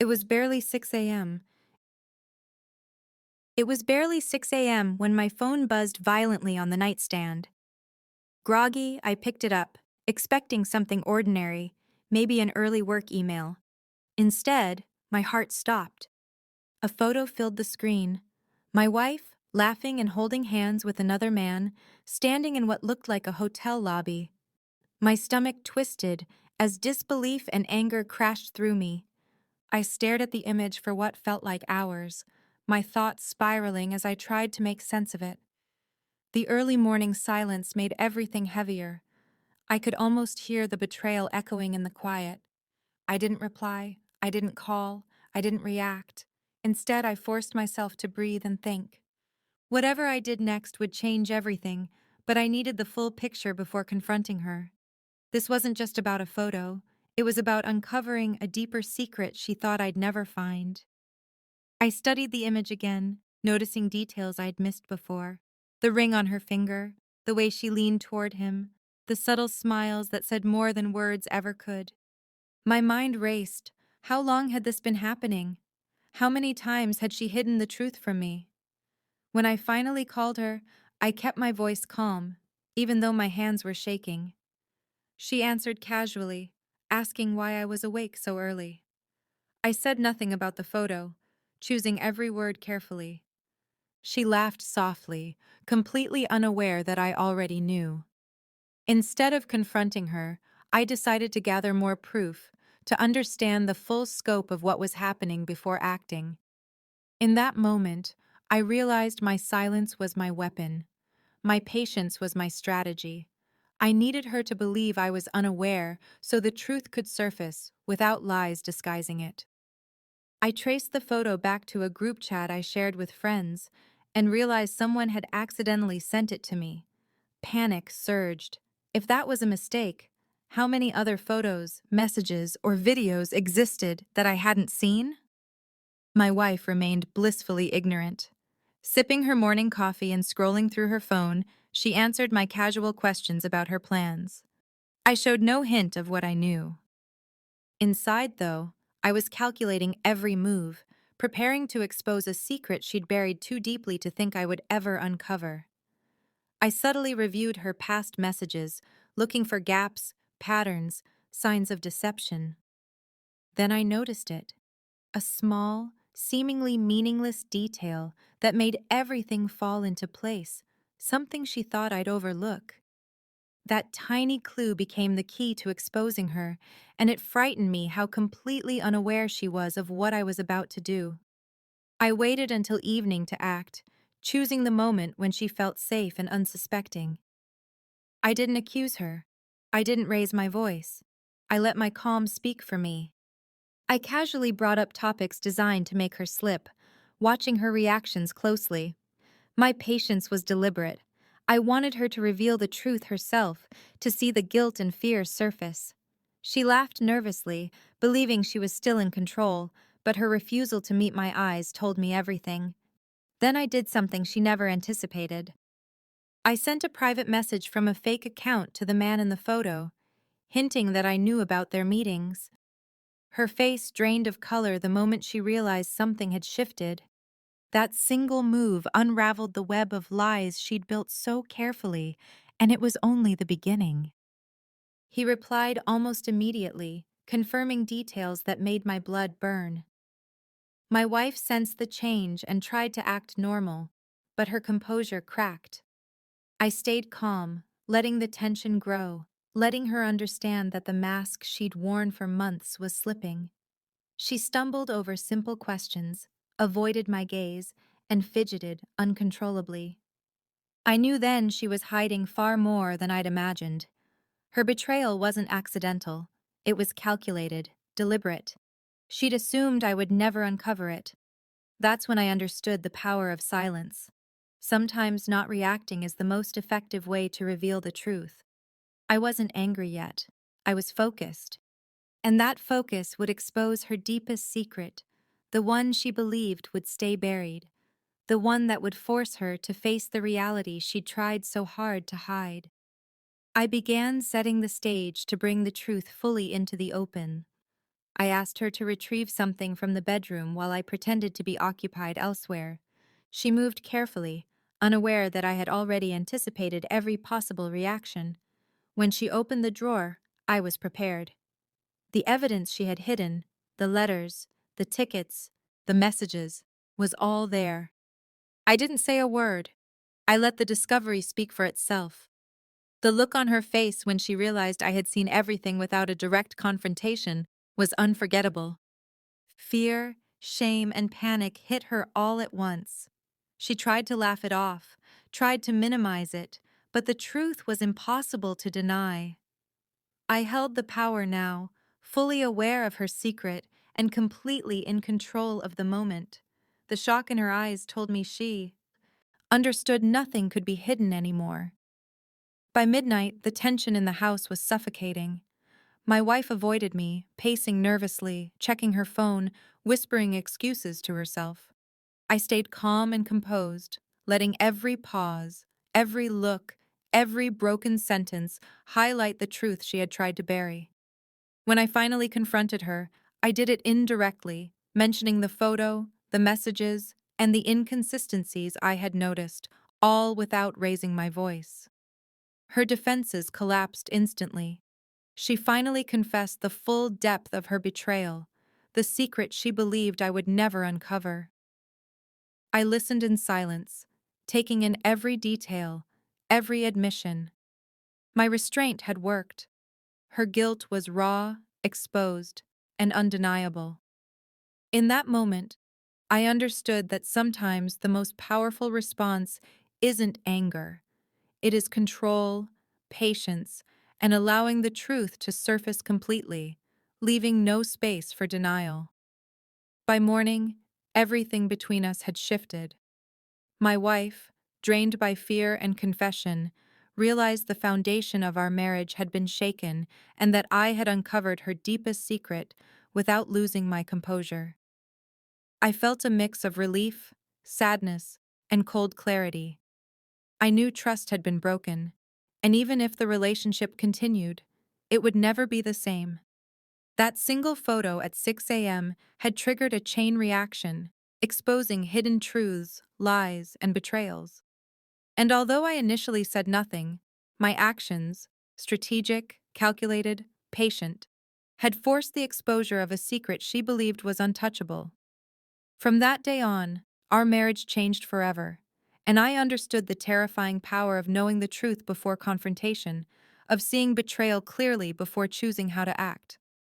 It was barely 6 a.m. It was barely 6 a.m. when my phone buzzed violently on the nightstand. Groggy, I picked it up, expecting something ordinary, maybe an early work email. Instead, my heart stopped. A photo filled the screen. My wife, laughing and holding hands with another man, standing in what looked like a hotel lobby. My stomach twisted as disbelief and anger crashed through me. I stared at the image for what felt like hours, my thoughts spiraling as I tried to make sense of it. The early morning silence made everything heavier. I could almost hear the betrayal echoing in the quiet. I didn't reply, I didn't call, I didn't react. Instead, I forced myself to breathe and think. Whatever I did next would change everything, but I needed the full picture before confronting her. This wasn't just about a photo, it was about uncovering a deeper secret she thought I'd never find. I studied the image again, noticing details I'd missed before. The ring on her finger, the way she leaned toward him, the subtle smiles that said more than words ever could. My mind raced. How long had this been happening? How many times had she hidden the truth from me? When I finally called her, I kept my voice calm, even though my hands were shaking. She answered casually, asking why I was awake so early. I said nothing about the photo, choosing every word carefully. She laughed softly, completely unaware that I already knew. Instead of confronting her, I decided to gather more proof, to understand the full scope of what was happening before acting. In that moment, I realized my silence was my weapon. My patience was my strategy. I needed her to believe I was unaware so the truth could surface without lies disguising it. I traced the photo back to a group chat I shared with friends and realized someone had accidentally sent it to me. Panic surged. If that was a mistake, how many other photos, messages, or videos existed that I hadn't seen? My wife remained blissfully ignorant. Sipping her morning coffee and scrolling through her phone, she answered my casual questions about her plans. I showed no hint of what I knew. Inside, though, I was calculating every move, preparing to expose a secret she'd buried too deeply to think I would ever uncover. I subtly reviewed her past messages, looking for gaps, patterns, signs of deception. Then I noticed it. A small, seemingly meaningless detail that made everything fall into place, something she thought I'd overlook. That tiny clue became the key to exposing her, and it frightened me how completely unaware she was of what I was about to do. I waited until evening to act, choosing the moment when she felt safe and unsuspecting. I didn't accuse her. I didn't raise my voice. I let my calm speak for me. I casually brought up topics designed to make her slip, watching her reactions closely. My patience was deliberate. I wanted her to reveal the truth herself, to see the guilt and fear surface. She laughed nervously, believing she was still in control, but her refusal to meet my eyes told me everything. Then I did something she never anticipated. I sent a private message from a fake account to the man in the photo, hinting that I knew about their meetings. Her face drained of color the moment she realized something had shifted. That single move unraveled the web of lies she'd built so carefully, and it was only the beginning. He replied almost immediately, confirming details that made my blood burn. My wife sensed the change and tried to act normal, but her composure cracked. I stayed calm, letting the tension grow, letting her understand that the mask she'd worn for months was slipping. She stumbled over simple questions, avoided my gaze, and fidgeted uncontrollably. I knew then she was hiding far more than I'd imagined. Her betrayal wasn't accidental. It was calculated, deliberate. She'd assumed I would never uncover it. That's when I understood the power of silence. Sometimes not reacting is the most effective way to reveal the truth. I wasn't angry yet. I was focused. And that focus would expose her deepest secret, the one she believed would stay buried, the one that would force her to face the reality she'd tried so hard to hide. I began setting the stage to bring the truth fully into the open. I asked her to retrieve something from the bedroom while I pretended to be occupied elsewhere. She moved carefully, unaware that I had already anticipated every possible reaction. When she opened the drawer, I was prepared. The evidence she had hidden, the letters, the tickets, the messages, was all there. I didn't say a word. I let the discovery speak for itself. The look on her face when she realized I had seen everything without a direct confrontation was unforgettable. Fear, shame, and panic hit her all at once. She tried to laugh it off, tried to minimize it, but the truth was impossible to deny. I held the power now, fully aware of her secret and completely in control of the moment. The shock in her eyes told me she understood nothing could be hidden anymore. By midnight, the tension in the house was suffocating. My wife avoided me, pacing nervously, checking her phone, whispering excuses to herself. I stayed calm and composed, letting every pause, every look, every broken sentence highlight the truth she had tried to bury. When I finally confronted her, I did it indirectly, mentioning the photo, the messages, and the inconsistencies I had noticed, all without raising my voice. Her defenses collapsed instantly. She finally confessed the full depth of her betrayal, the secret she believed I would never uncover. I listened in silence, taking in every detail, every admission. My restraint had worked. Her guilt was raw, exposed, and undeniable. In that moment, I understood that sometimes the most powerful response isn't anger. It is control, patience, and allowing the truth to surface completely, leaving no space for denial. By morning, everything between us had shifted. My wife, drained by fear and confession, realized the foundation of our marriage had been shaken and that I had uncovered her deepest secret without losing my composure. I felt a mix of relief, sadness, and cold clarity. I knew trust had been broken, and even if the relationship continued, it would never be the same. That single photo at 6 a.m. had triggered a chain reaction, exposing hidden truths, lies, and betrayals. And although I initially said nothing, my actions, strategic, calculated, patient, had forced the exposure of a secret she believed was untouchable. From that day on, our marriage changed forever, and I understood the terrifying power of knowing the truth before confrontation, of seeing betrayal clearly before choosing how to act.